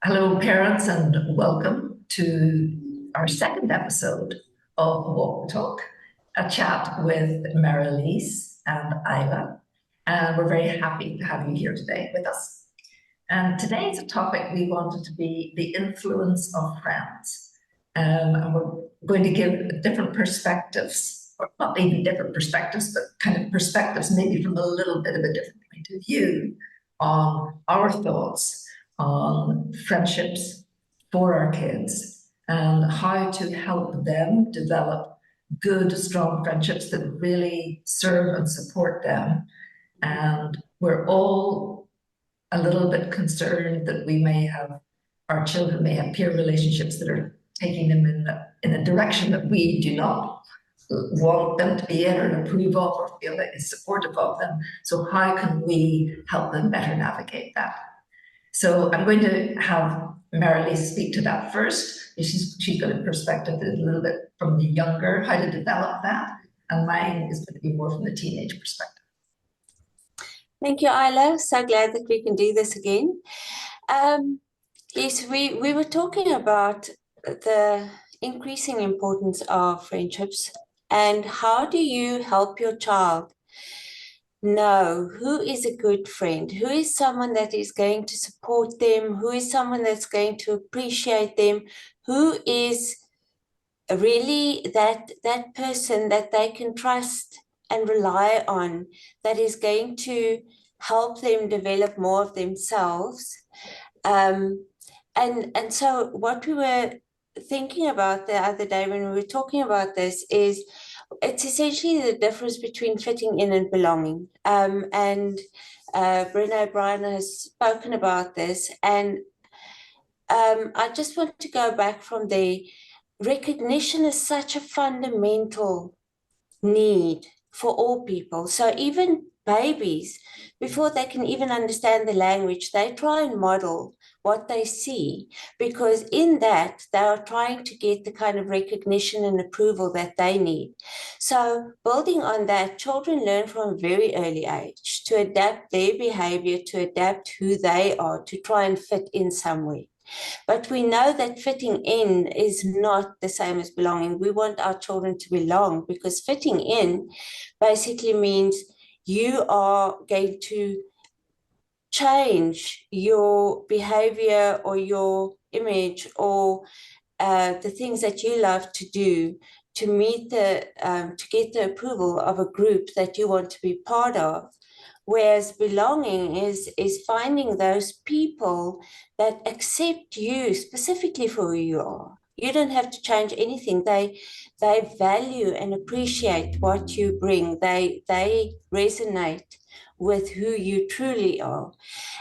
Hello, parents, and welcome to our second episode of Walk the Talk, a chat with Marelise and Isla. And we're very happy to have you here today with us. And today's topic we wanted to be the influence of friends. And we're going to give different perspectives, or not even different perspectives, but kind of perspectives maybe from a little bit of a different point of view on our thoughts on friendships for our kids and how to help them develop good, strong friendships that really serve and support them. And we're all a little bit concerned that our children may have peer relationships that are taking them in a direction that we do not want them to be in or approve of or feel that is supportive of them. So how can we help them better navigate that? So I'm going to have Marelise speak to that first. She's got a perspective that's a little bit from the younger, how to develop that, and mine is going to be more from the teenage perspective. Thank you, Isla. So glad that we can do this again. Yes, we were talking about the increasing importance of friendships and how do you help your child know who is a good friend, who is someone that is going to support them, who is someone that's going to appreciate them, who is really that person that they can trust and rely on, that is going to help them develop more of themselves. And so what we were thinking about the other day when we were talking about this is it's essentially the difference between fitting in and belonging. Brené Brown has spoken about this. And I just want to go back from the recognition is such a fundamental need for all people. So even babies, before they can even understand the language, they try and model what they see, because in that they are trying to get the kind of recognition and approval that they need. So building on that, children learn from a very early age to adapt their behavior, to adapt who they are, to try and fit in somewhere. But we know that fitting in is not the same as belonging. We want our children to belong, because fitting in basically means you are going to change your behavior or your image or the things that you love to do to meet to get the approval of a group that you want to be part of. Whereas belonging is finding those people that accept you specifically for who you are. You don't have to change anything. They value and appreciate what you bring. They resonate with who you truly are.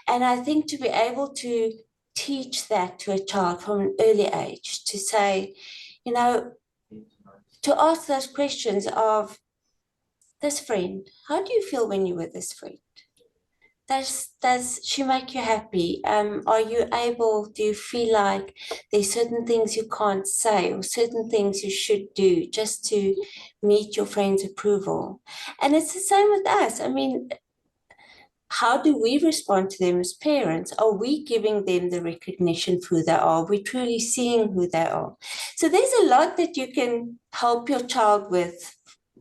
And I think to be able to teach that to a child from an early age, to say, to ask those questions of, this friend, how do you feel when you're with this friend? Does she make you happy? Are you able, do you feel like there's certain things you can't say or certain things you should do just to meet your friend's approval? And it's the same with us. I mean, how do we respond to them as parents? Are we giving them the recognition for who they are? Are we truly seeing who they are? So there's a lot that you can help your child with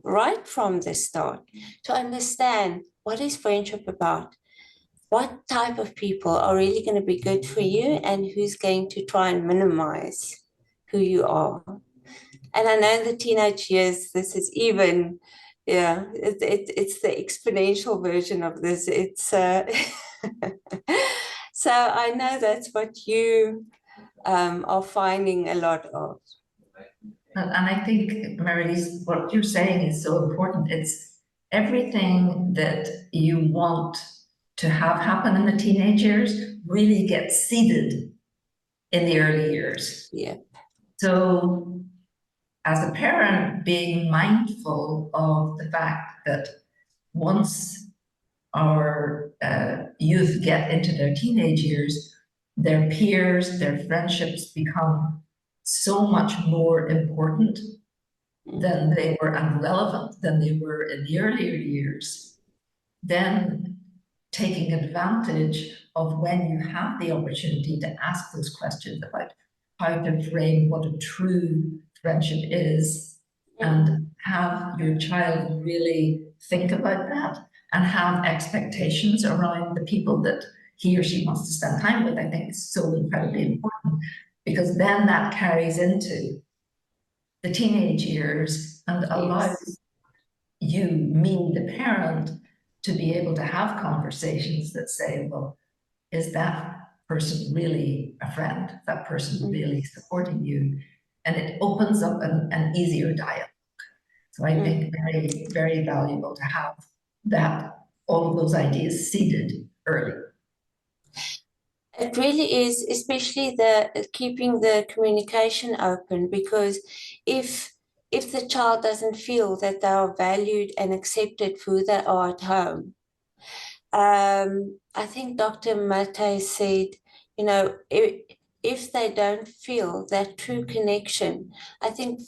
right from the start, to understand what is friendship about, what type of people are really going to be good for you, and who's going to try and minimize who you are. And I know in the teenage years, this is even, it's the exponential version of this. It's so I know that's what you are finding a lot of. And I think, Marelise, what you're saying is so important. It's everything that you want to have happen in the teenage years really gets seeded in the early years. Yeah. So as a parent, being mindful of the fact that once our youth get into their teenage years, their peers, their friendships become so much more important than they were, and relevant than they were in the earlier years. Then taking advantage of when you have the opportunity to ask those questions about how to frame what a true friendship is, and have your child really think about that and have expectations around the people that he or she wants to spend time with, I think is so incredibly important, because then that carries into the teenage years and allows you, me, the parent, to be able to have conversations that say, well, is that person really a friend? Is that person really supporting you? And it opens up an easier dialogue. So I think very, very valuable to have that, all of those ideas seeded early. It really is, especially the keeping the communication open, because if the child doesn't feel that they are valued and accepted for who they are at home, I think Dr. Mate said, you know, if they don't feel that true connection, I think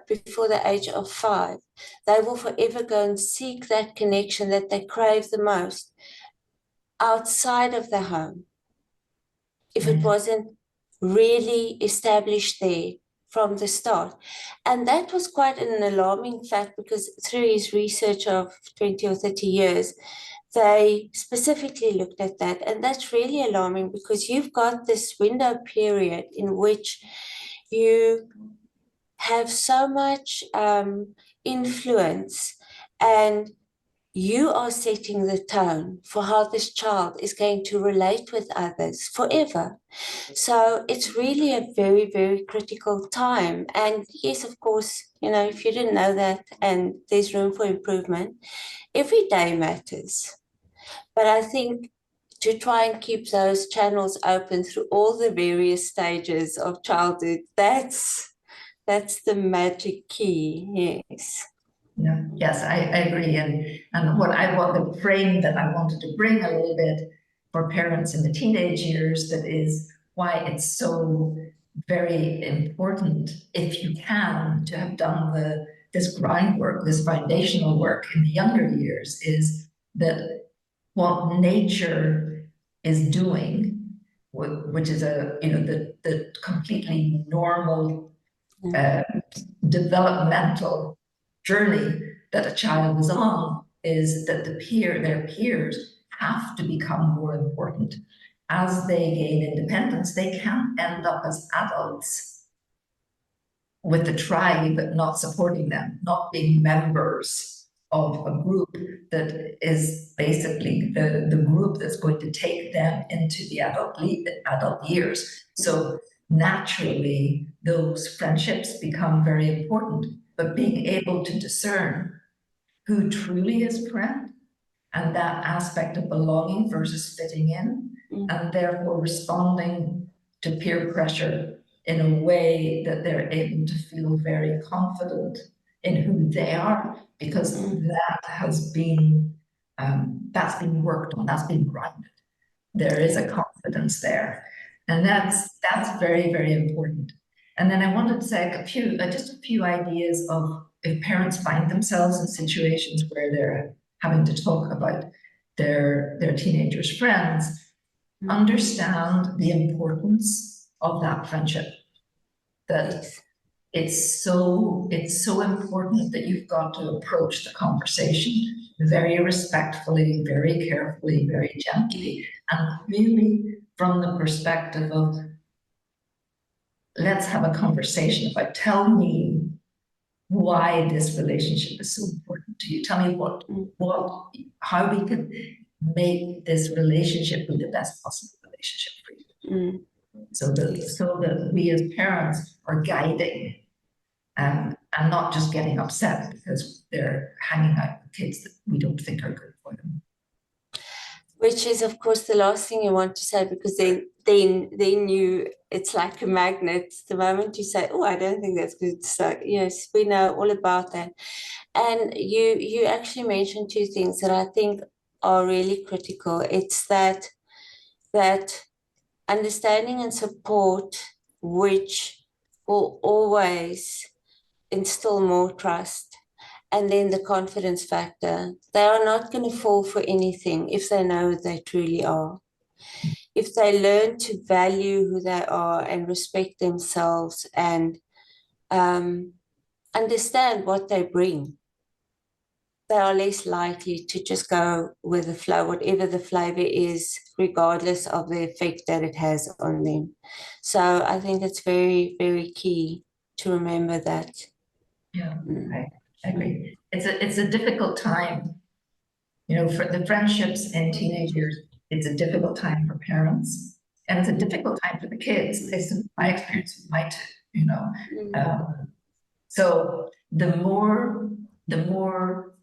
before the age of 5, they will forever go and seek that connection that they crave the most outside of the home, if it wasn't really established there from the start. And that was quite an alarming fact, because through his research of 20 or 30 years, they specifically looked at that. And that's really alarming, because you've got this window period in which you have so much influence, and you are setting the tone for how this child is going to relate with others forever. So it's really a very, very critical time. And yes, of course, you know, if you didn't know that, and there's room for improvement, every day matters. But I think to try and keep those channels open through all the various stages of childhood, that's the magic key, yes. Yeah, yes, I agree. And what I want, the frame that I wanted to bring a little bit for parents in the teenage years, that is why it's so very important, if you can, to have done this groundwork, this foundational work in the younger years, is that what nature is doing, which is the completely normal developmental journey that a child is on, is that their peers have to become more important. As they gain independence, they can't end up as adults with the tribe not supporting them, not being members of a group that is basically the group that's going to take them into the adult years. So naturally, those friendships become very important, but being able to discern who truly is a friend, and that aspect of belonging versus fitting in, and therefore responding to peer pressure in a way that they're able to feel very confident in who they are, because that has been that's been worked on, that's been grounded. There is a confidence there, and that's very, very important. And then I wanted to say just a few ideas of, if parents find themselves in situations where they're having to talk about their teenagers' friends, understand the importance of that friendship. That it's so important that you've got to approach the conversation very respectfully, very carefully, very gently, and really from the perspective of, let's have a conversation about, tell me why this relationship is so important to you. Tell me how we can make this relationship be the best possible relationship for you. So that we as parents are guiding, and not just getting upset because they're hanging out with kids that we don't think are good for them. Which is, of course, the last thing you want to say, because then it's like a magnet. The moment you say, "Oh, I don't think that's good," so yes, we know all about that. And you actually mentioned two things that I think are really critical. It's that understanding and support, which will always instill more trust. And then the confidence factor. They are not going to fall for anything if they know they truly are. if they learn to value who they are and respect themselves and understand what they bring, they are less likely to just go with the flow, whatever the flavor is, regardless of the effect that it has on them. So I think it's very, very key to remember that. Yeah, I agree. It's a difficult time, you know, for the friendships in teenage years. It's a difficult time for parents, and it's a difficult time for the kids, based on my experience with my two, you know. So the more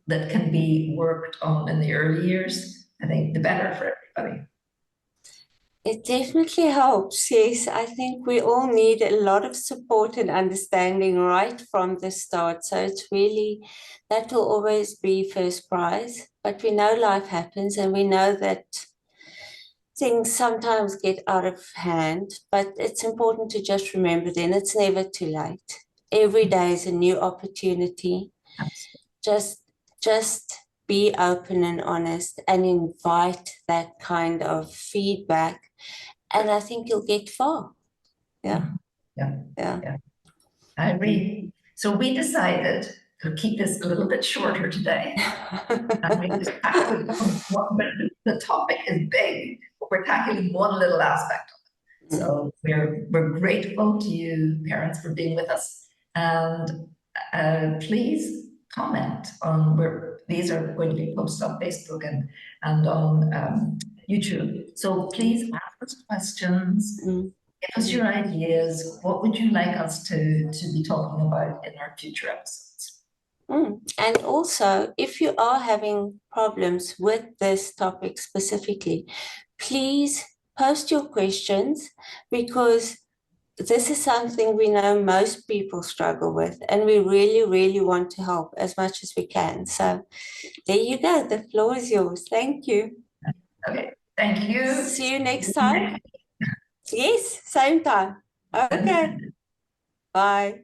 that can be worked on in the early years, I think the better for everybody. It definitely helps. Yes, I think we all need a lot of support and understanding right from the start. So it's really, that will always be first prize. But we know life happens and we know that things sometimes get out of hand. But it's important to just remember then it's never too late. Every day is a new opportunity. Absolutely. Just be open and honest and invite that kind of feedback. And I think you'll get far. Yeah. Yeah. I agree. So we decided to keep this a little bit shorter today. And we just tackled the topic is big, but we're tackling one little aspect of it. So we're grateful to you, parents, for being with us. And please comment on where these are going to be posted on Facebook and on YouTube. So please ask us questions. Give us your ideas. What would you like us to be talking about in our future episodes? And also, if you are having problems with this topic specifically, please post your questions, because this is something we know most people struggle with, and we really, really want to help as much as we can. So there you go. The floor is yours. Thank you. Okay. Thank you. See you next time. Yes, same time. Okay. Bye.